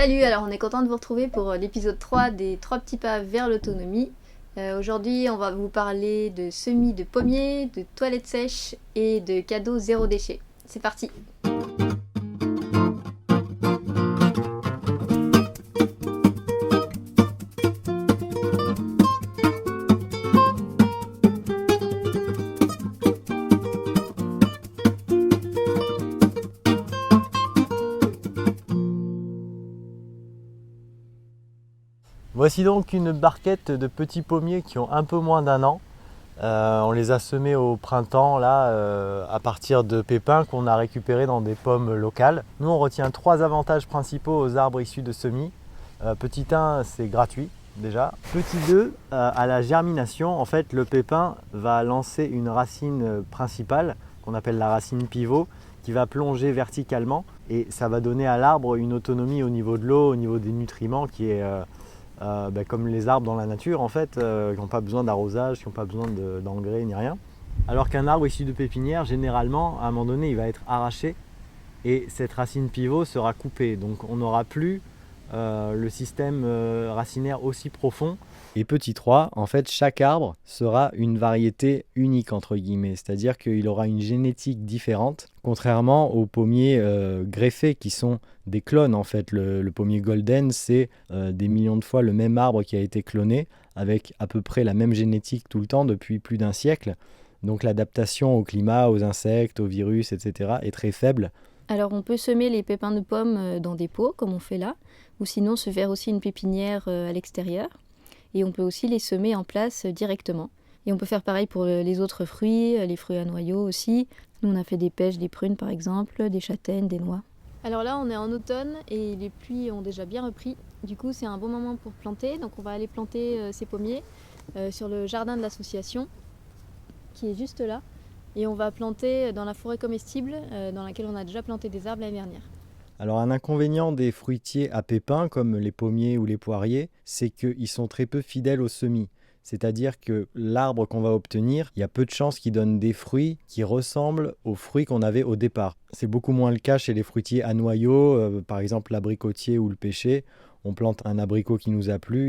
Salut, alors on est content de vous retrouver pour l'épisode 3 des 3 petits pas vers l'autonomie. Aujourd'hui, on va vous parler de semis de pommiers, de toilettes sèches et de cadeaux zéro déchet. C'est parti! Voici donc une barquette de petits pommiers qui ont un peu moins d'un an. On les a semés au printemps là, à partir de pépins qu'on a récupérés dans des pommes locales. Nous on retient 3 avantages principaux aux arbres issus de semis. Petit 1, c'est gratuit déjà. Petit 2, à la germination, en fait le pépin va lancer une racine principale qu'on appelle la racine pivot qui va plonger verticalement et ça va donner à l'arbre une autonomie au niveau de l'eau, au niveau des nutriments qui est comme les arbres dans la nature en fait, qui n'ont pas besoin d'arrosage, qui n'ont pas besoin d'engrais ni rien. Alors qu'un arbre issu de pépinière, généralement, à un moment donné, il va être arraché et cette racine pivot sera coupée. Donc on n'aura plus le système racinaire aussi profond. Et petit 3, en fait, chaque arbre sera une variété unique, entre guillemets. C'est-à-dire qu'il aura une génétique différente, contrairement aux pommiers greffés qui sont des clones. En fait, le pommier golden, c'est des millions de fois le même arbre qui a été cloné, avec à peu près la même génétique tout le temps depuis plus d'un siècle. Donc l'adaptation au climat, aux insectes, aux virus, etc. est très faible. Alors on peut semer les pépins de pommes dans des pots, comme on fait là, ou sinon se faire aussi une pépinière à l'extérieur. Et on peut aussi les semer en place directement. Et on peut faire pareil pour les autres fruits, les fruits à noyaux aussi. Nous on a fait des pêches, des prunes par exemple, des châtaignes, des noix. Alors là on est en automne et les pluies ont déjà bien repris. Du coup c'est un bon moment pour planter. Donc on va aller planter ces pommiers sur le jardin de l'association qui est juste là. Et on va planter dans la forêt comestible dans laquelle on a déjà planté des arbres l'année dernière. Alors un inconvénient des fruitiers à pépins comme les pommiers ou les poiriers, c'est qu'ils sont très peu fidèles aux semis. C'est-à-dire que l'arbre qu'on va obtenir, il y a peu de chances qu'il donne des fruits qui ressemblent aux fruits qu'on avait au départ. C'est beaucoup moins le cas chez les fruitiers à noyaux, par exemple l'abricotier ou le pêcher. On plante un abricot qui nous a plu,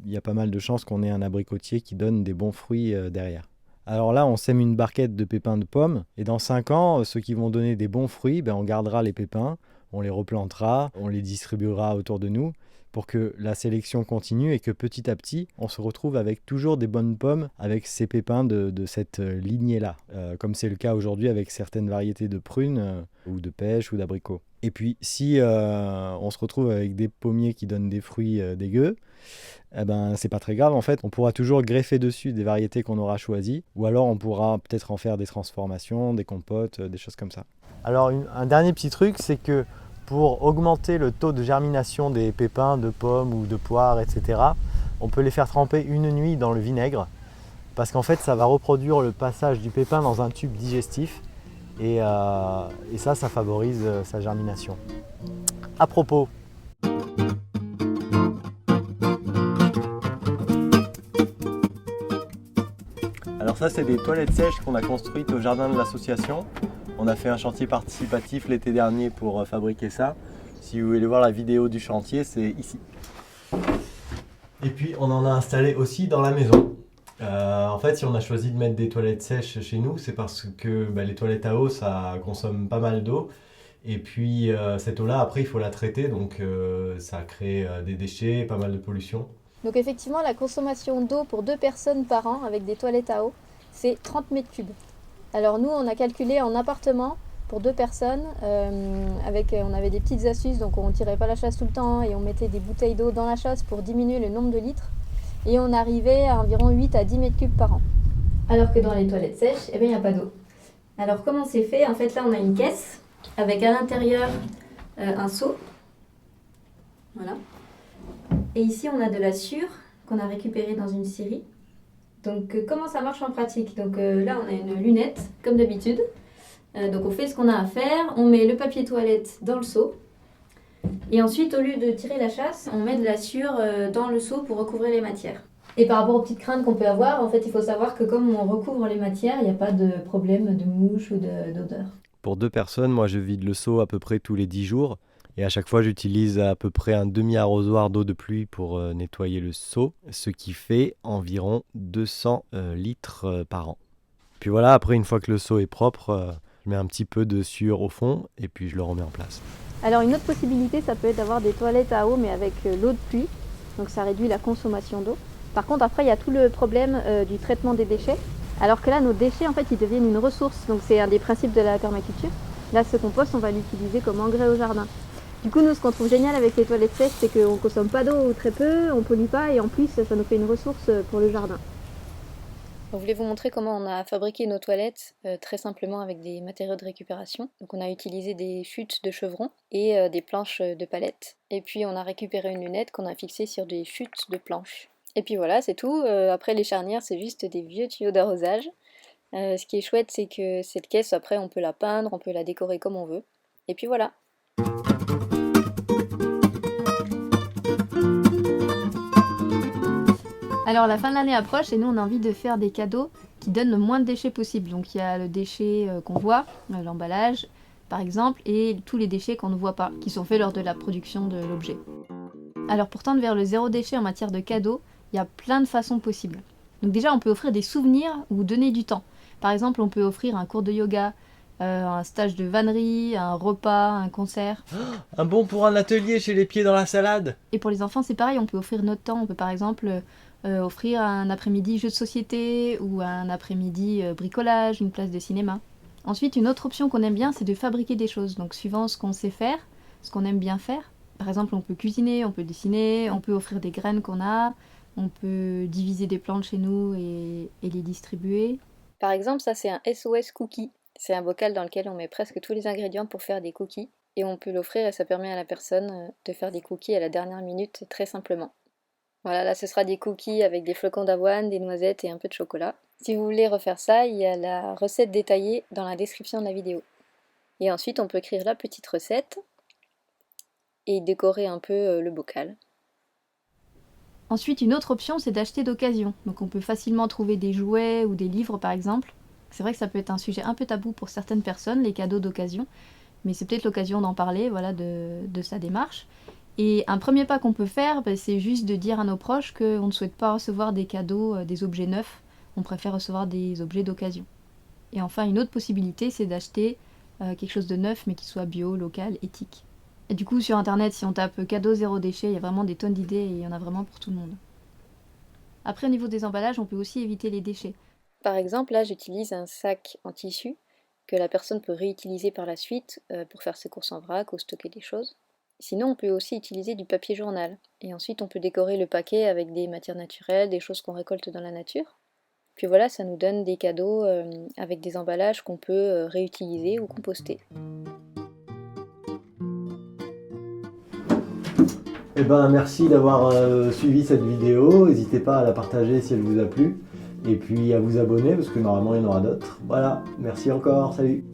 il y a pas mal de chances qu'on ait un abricotier qui donne des bons fruits derrière. Alors là, on sème une barquette de pépins de pommes et dans 5 ans, ceux qui vont donner des bons fruits, on gardera les pépins, on les replantera, on les distribuera autour de nous pour que la sélection continue et que petit à petit, on se retrouve avec toujours des bonnes pommes avec ces pépins de cette lignée-là, comme c'est le cas aujourd'hui avec certaines variétés de prunes ou de pêches ou d'abricots. Et puis, si on se retrouve avec des pommiers qui donnent des fruits dégueux, c'est pas très grave en fait, on pourra toujours greffer dessus des variétés qu'on aura choisies ou alors on pourra peut-être en faire des transformations, des compotes, des choses comme ça. Alors un dernier petit truc, c'est que pour augmenter le taux de germination des pépins de pommes ou de poires, etc., on peut les faire tremper une nuit dans le vinaigre parce qu'en fait ça va reproduire le passage du pépin dans un tube digestif et ça favorise sa germination. À propos, alors ça c'est des toilettes sèches qu'on a construites au jardin de l'association. On a fait un chantier participatif l'été dernier pour fabriquer ça. Si vous voulez voir la vidéo du chantier, c'est ici. Et puis on en a installé aussi dans la maison. En fait, si on a choisi de mettre des toilettes sèches chez nous, c'est parce que les toilettes à eau, ça consomme pas mal d'eau. Et puis cette eau-là, après, il faut la traiter, donc ça crée des déchets, pas mal de pollution. Donc effectivement, la consommation d'eau pour 2 personnes par an avec des toilettes à eau, c'est 30 mètres cubes. Alors nous, on a calculé en appartement pour 2 personnes, on avait des petites astuces, donc on ne tirait pas la chasse tout le temps et on mettait des bouteilles d'eau dans la chasse pour diminuer le nombre de litres. Et on arrivait à environ 8 à 10 mètres cubes par an. Alors que dans les toilettes sèches, il n'y a pas d'eau. Alors comment c'est fait? En fait là, on a une caisse avec à l'intérieur un seau. Voilà. Et ici, on a de la sûre qu'on a récupérée dans une scierie. Donc, comment ça marche en pratique? Donc là, on a une lunette, comme d'habitude. Donc, on fait ce qu'on a à faire. On met le papier toilette dans le seau. Et ensuite, au lieu de tirer la chasse, on met de la sûre dans le seau pour recouvrir les matières. Et par rapport aux petites craintes qu'on peut avoir, en fait, il faut savoir que comme on recouvre les matières, il n'y a pas de problème de mouche ou d'odeur. Pour 2 personnes, moi je vide le seau à peu près tous les 10 jours. Et à chaque fois, j'utilise à peu près un demi-arrosoir d'eau de pluie pour nettoyer le seau, ce qui fait environ 200 litres par an. Puis voilà, après, une fois que le seau est propre, je mets un petit peu de sueur au fond et puis je le remets en place. Alors une autre possibilité, ça peut être d'avoir des toilettes à eau, mais avec l'eau de pluie. Donc ça réduit la consommation d'eau. Par contre, après, il y a tout le problème du traitement des déchets. Alors que là, nos déchets, en fait, ils deviennent une ressource. Donc c'est un des principes de la permaculture. Là, ce compost, on va l'utiliser comme engrais au jardin. Du coup, nous, ce qu'on trouve génial avec les toilettes sèches, c'est qu'on ne consomme pas d'eau ou très peu, on ne pollue pas, et en plus, ça nous fait une ressource pour le jardin. Je voulais vous montrer comment on a fabriqué nos toilettes très simplement avec des matériaux de récupération. Donc on a utilisé des chutes de chevrons et des planches de palettes. Et puis on a récupéré une lunette qu'on a fixée sur des chutes de planches. Et puis voilà, c'est tout. Après les charnières, c'est juste des vieux tuyaux d'arrosage. Ce qui est chouette, c'est que cette caisse, après, on peut la peindre, on peut la décorer comme on veut. Et puis voilà. Alors la fin de l'année approche et nous on a envie de faire des cadeaux qui donnent le moins de déchets possible. Donc il y a le déchet qu'on voit, l'emballage par exemple, et tous les déchets qu'on ne voit pas, qui sont faits lors de la production de l'objet. Alors pour tendre vers le zéro déchet en matière de cadeaux, il y a plein de façons possibles. Donc déjà on peut offrir des souvenirs ou donner du temps. Par exemple on peut offrir un cours de yoga, un stage de vannerie, un repas, un concert. Un bon pour un atelier chez les pieds dans la salade. Et pour les enfants c'est pareil, on peut offrir notre temps, on peut par exemple offrir un après-midi jeu de société ou un après-midi bricolage, une place de cinéma. Ensuite, une autre option qu'on aime bien, c'est de fabriquer des choses. Donc suivant ce qu'on sait faire, ce qu'on aime bien faire. Par exemple, on peut cuisiner, on peut dessiner, on peut offrir des graines qu'on a, on peut diviser des plantes chez nous et les distribuer. Par exemple, ça c'est un SOS cookie. C'est un bocal dans lequel on met presque tous les ingrédients pour faire des cookies. Et on peut l'offrir et ça permet à la personne de faire des cookies à la dernière minute très simplement. Voilà, là ce sera des cookies avec des flocons d'avoine, des noisettes et un peu de chocolat. Si vous voulez refaire ça, il y a la recette détaillée dans la description de la vidéo. Et ensuite on peut écrire la petite recette et décorer un peu le bocal. Ensuite, une autre option, c'est d'acheter d'occasion. Donc on peut facilement trouver des jouets ou des livres par exemple. C'est vrai que ça peut être un sujet un peu tabou pour certaines personnes, les cadeaux d'occasion, mais c'est peut-être l'occasion d'en parler, voilà, de sa démarche. Et un premier pas qu'on peut faire, c'est juste de dire à nos proches qu'on ne souhaite pas recevoir des cadeaux, des objets neufs, on préfère recevoir des objets d'occasion. Et enfin, une autre possibilité, c'est d'acheter quelque chose de neuf, mais qui soit bio, local, éthique. Et du coup, sur internet, si on tape cadeau zéro déchet, il y a vraiment des tonnes d'idées et il y en a vraiment pour tout le monde. Après, au niveau des emballages, on peut aussi éviter les déchets. Par exemple, là, j'utilise un sac en tissu que la personne peut réutiliser par la suite pour faire ses courses en vrac ou stocker des choses. Sinon, on peut aussi utiliser du papier journal. Et ensuite, on peut décorer le paquet avec des matières naturelles, des choses qu'on récolte dans la nature. Puis voilà, ça nous donne des cadeaux avec des emballages qu'on peut réutiliser ou composter. Eh ben, merci d'avoir suivi cette vidéo. N'hésitez pas à la partager si elle vous a plu. Et puis à vous abonner parce que normalement il y en aura d'autres. Voilà, merci encore, salut.